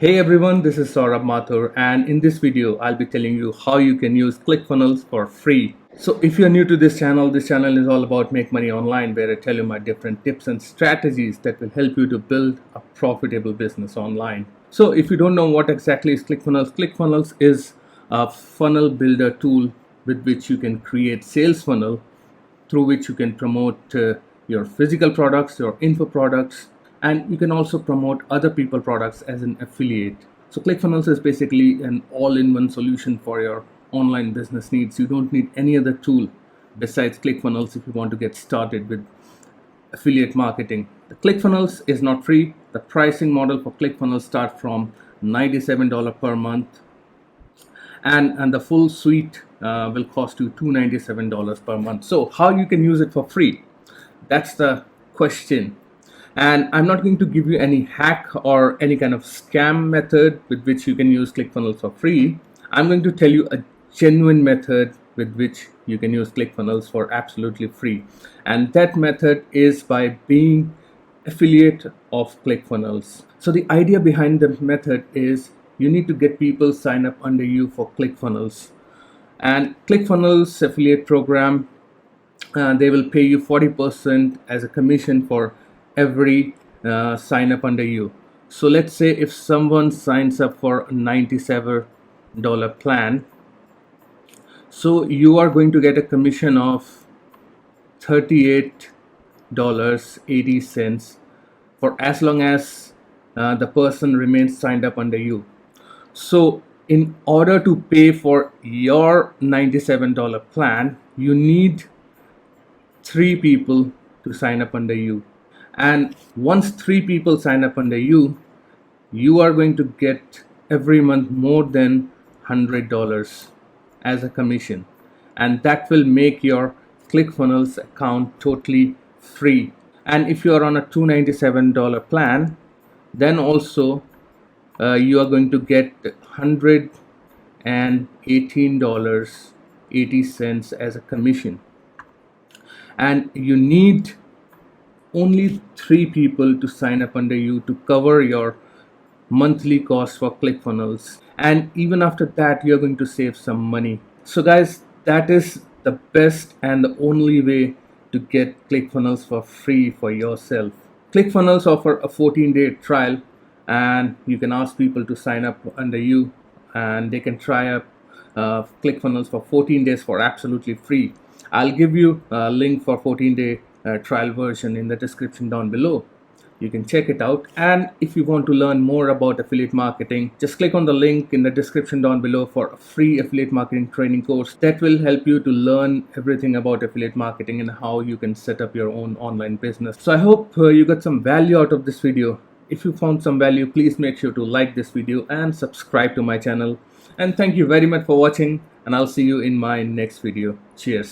Hey everyone, this is Saurabh Mathur, and in this video I'll be telling you how you can use ClickFunnels for free. So if you're new to this channel is all about make money online, where I tell you my different tips and strategies that will help you to build a profitable business online. So if you don't know what exactly is ClickFunnels, ClickFunnels is a funnel builder tool with which you can create sales funnel through which you can promote your physical products, your info products, and you can also promote other people products as an affiliate. So ClickFunnels is basically an all-in-one solution for your online business needs. You don't need any other tool besides ClickFunnels if you want to get started with affiliate marketing. The ClickFunnels is not free. The pricing model for ClickFunnels starts from $97 per month, and the full suite will cost you $297 per month. So how you can use it for free? That's the question. And I'm not going to give you any hack or any kind of scam method with which you can use ClickFunnels for free. I'm going to tell you a genuine method with which you can use ClickFunnels for absolutely free. And that method is by being affiliate of ClickFunnels. So the idea behind the method is you need to get people sign up under you for ClickFunnels. And ClickFunnels affiliate program, they will pay you 40% as a commission for every sign up under you. So let's say if someone signs up for a $97 plan, so you are going to get a commission of $38.80 for as long as the person remains signed up under you. So in order to pay for your $97 plan, you need 3 people to sign up under you. And once 3 people sign up under you, you are going to get every month more than $100 as a commission. And that will make your ClickFunnels account totally free. And if you are on a $297 plan, then also you are going to get $118.80 as a commission. And you need only 3 people to sign up under you to cover your monthly cost for ClickFunnels. And even after that, you're going to save some money. So guys, that is the best and the only way to get ClickFunnels for free for yourself. ClickFunnels offer a 14-day trial, and you can ask people to sign up under you, and they can try up ClickFunnels for 14 days for absolutely free. I'll give you a link for 14-day trial version in the description down below. You can check it out. And if you want to learn more about affiliate marketing, just click on the link in the description down below for a free affiliate marketing training course that will help you to learn everything about affiliate marketing and how you can set up your own online business. So I hope you got some value out of this video. If you found some value, please make sure to like this video and subscribe to my channel. And thank you very much for watching, and I'll see you in my next video. Cheers.